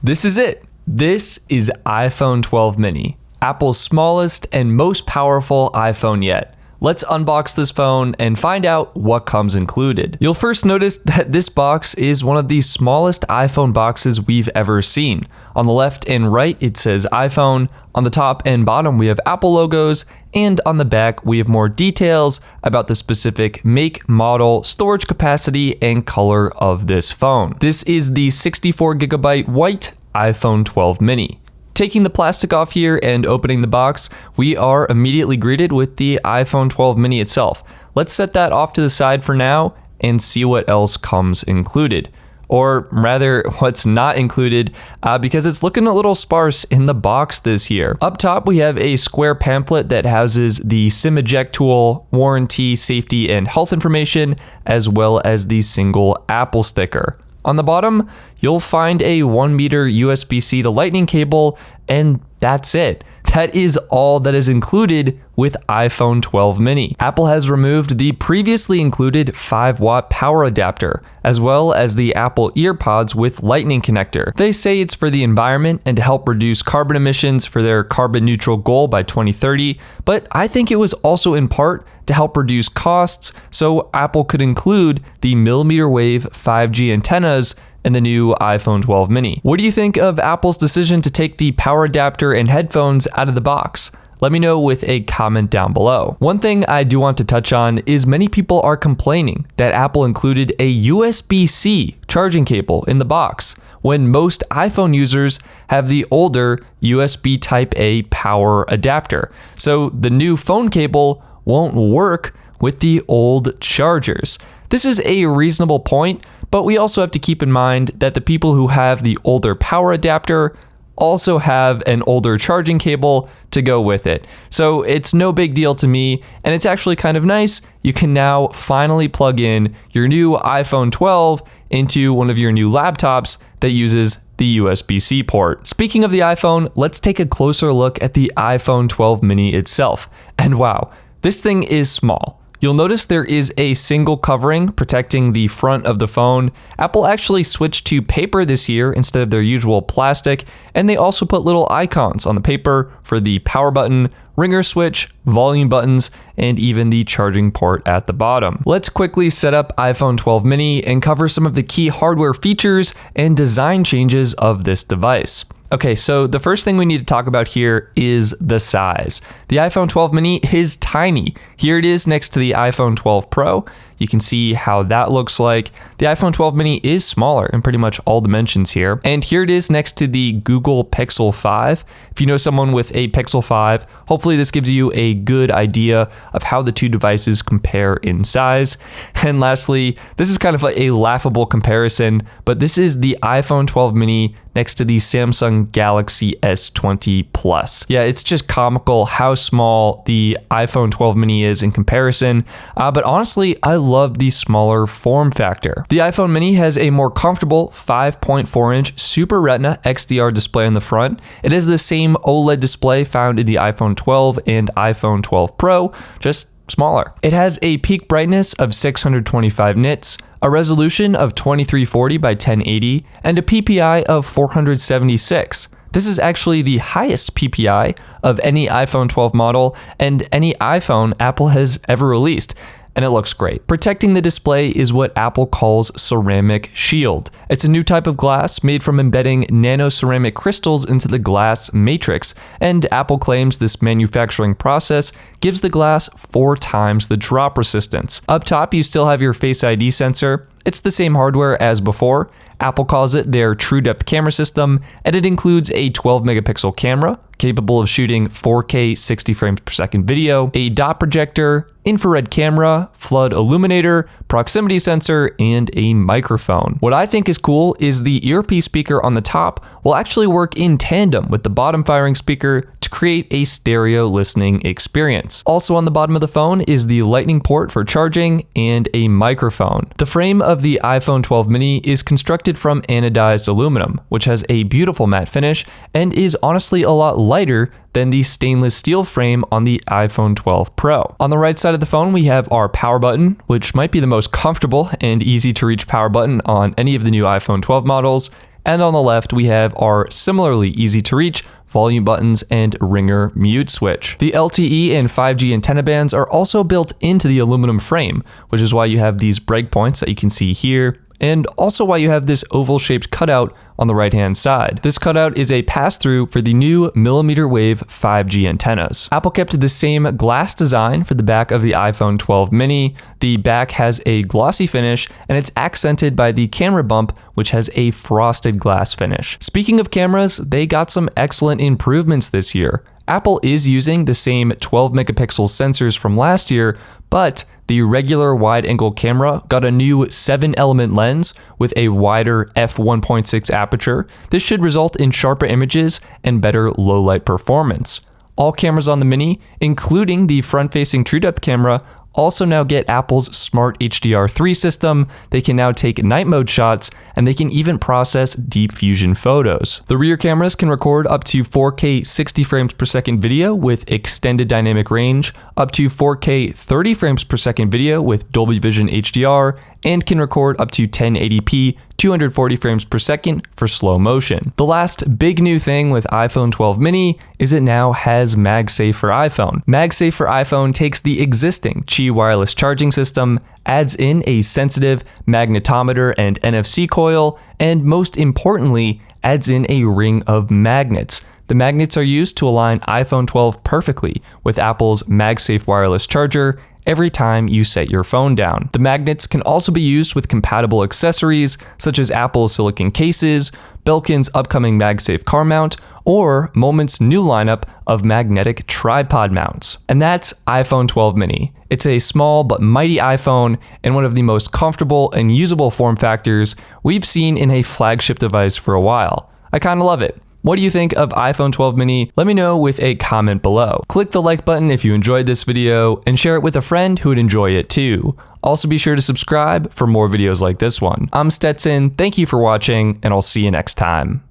This is it. This is iPhone 12 mini, Apple's smallest and most powerful iPhone yet. Let's unbox this phone and find out what comes included. You'll first notice that this box is one of the smallest iPhone boxes we've ever seen. On the left and right, it says iPhone. On the top and bottom, we have Apple logos. And on the back, we have more details about the specific make, model, storage capacity, and color of this phone. This is the 64GB white iPhone 12 mini. Taking the plastic off here and opening the box, we are immediately greeted with the iPhone 12 mini itself. Let's set that off to the side for now and see what else comes included. Or rather, what's not included, because it's looking a little sparse in the box this year. Up top, we have a square pamphlet that houses the SIM eject tool, warranty, safety, and health information, as well as the single Apple sticker. On the bottom, you'll find a 1-meter USB-C to Lightning cable, and that's it. That is all that is included with iPhone 12 mini. Apple has removed the previously included 5-watt power adapter, as well as the Apple EarPods with Lightning connector. They say it's for the environment and to help reduce carbon emissions for their carbon neutral goal by 2030, but I think it was also in part to help reduce costs, so Apple could include the millimeter wave 5G antennas in the new iPhone 12 mini. What do you think of Apple's decision to take the power adapter and headphones out of the box? Let me know with a comment down below. One thing I do want to touch on is many people are complaining that Apple included a USB-C charging cable in the box when most iPhone users have the older USB Type-A power adapter. So the new phone cable won't work with the old chargers. This is a reasonable point, but we also have to keep in mind that the people who have the older power adapter also have an older charging cable to go with it. So it's no big deal to me, and it's actually kind of nice. You can now finally plug in your new iPhone 12 into one of your new laptops that uses the USB-C port. Speaking of the iPhone, let's take a closer look at the iPhone 12 mini itself. And wow, this thing is small. You'll notice there is a single covering protecting the front of the phone. Apple actually switched to paper this year instead of their usual plastic, and they also put little icons on the paper for the power button, ringer switch, volume buttons, and even the charging port at the bottom. Let's quickly set up iPhone 12 mini and cover some of the key hardware features and design changes of this device. Okay, so the first thing we need to talk about here is the size. The iPhone 12 mini is tiny. Here it is next to the iPhone 12 Pro. You can see how that looks like. The iPhone 12 mini is smaller in pretty much all dimensions here. And here it is next to the Google Pixel 5. If you know someone with a Pixel 5, hopefully this gives you a good idea of how the two devices compare in size. And lastly, this is kind of a laughable comparison, but this is the iPhone 12 mini next to the Samsung Galaxy S20 Plus. Yeah, it's just comical how small the iPhone 12 mini is in comparison, but honestly, I love the smaller form factor. The iPhone mini has a more comfortable 5.4-inch Super Retina XDR display on the front. It has the same OLED display found in the iPhone 12 and iPhone 12 Pro, just smaller. It has a peak brightness of 625 nits, a resolution of 2340 by 1080, and a PPI of 476. This is actually the highest PPI of any iPhone 12 model and any iPhone Apple has ever released. And it looks great. Protecting the display is what Apple calls ceramic shield. It's a new type of glass made from embedding nano-ceramic crystals into the glass matrix, and Apple claims this manufacturing process gives the glass 4 times the drop resistance. Up top, you still have your Face ID sensor. It's the same hardware as before. Apple calls it their True Depth camera system, and it includes a 12-megapixel camera capable of shooting 4K 60 frames per second video, a dot projector, infrared camera, flood illuminator, proximity sensor, and a microphone. What I think is cool is the earpiece speaker on the top will actually work in tandem with the bottom firing speaker to create a stereo listening experience. Also on the bottom of the phone is the Lightning port for charging and a microphone. The frame of the iPhone 12 mini is constructed from anodized aluminum, which has a beautiful matte finish and is honestly a lot lighter than the stainless steel frame on the iPhone 12 Pro. On the right side of the phone, we have our power button, which might be the most comfortable and easy to reach power button on any of the new iPhone 12 models. and on the left we have our similarly easy to reach volume buttons and ringer mute switch. The LTE and 5G antenna bands are also built into the aluminum frame, which is why you have these breakpoints that you can see here, and also why you have this oval-shaped cutout on the right-hand side. This cutout is a pass-through for the new millimeter wave 5G antennas. Apple kept the same glass design for the back of the iPhone 12 mini. The back has a glossy finish, and it's accented by the camera bump, which has a frosted glass finish. Speaking of cameras, they got some excellent improvements this year. Apple is using the same 12 megapixel sensors from last year, but the regular wide-angle camera got a new 7-element lens with a wider f1.6 aperture. This should result in sharper images and better low-light performance. All cameras on the Mini, including the front-facing true-depth camera, also now get Apple's Smart HDR3 system. They can now take night mode shots, and they can even process deep fusion photos. The rear cameras can record up to 4K 60 frames per second video with extended dynamic range, up to 4K 30 frames per second video with Dolby Vision HDR, and can record up to 1080p 240 frames per second for slow motion. The last big new thing with iPhone 12 mini is it now has MagSafe for iPhone. MagSafe for iPhone takes the existing Qi wireless charging system, adds in a sensitive magnetometer and NFC coil, and most importantly, adds in a ring of magnets. The magnets are used to align iPhone 12 perfectly with Apple's MagSafe wireless charger every time you set your phone down. The magnets can also be used with compatible accessories such as Apple's silicon cases, Belkin's upcoming MagSafe car mount, or Moment's new lineup of magnetic tripod mounts. And that's iPhone 12 mini. It's a small but mighty iPhone and one of the most comfortable and usable form factors we've seen in a flagship device for a while. I kinda love it. What do you think of iPhone 12 mini? Let me know with a comment below. Click the like button if you enjoyed this video and share it with a friend who would enjoy it too. Also be sure to subscribe for more videos like this one. I'm Stetson, thank you for watching, and I'll see you next time.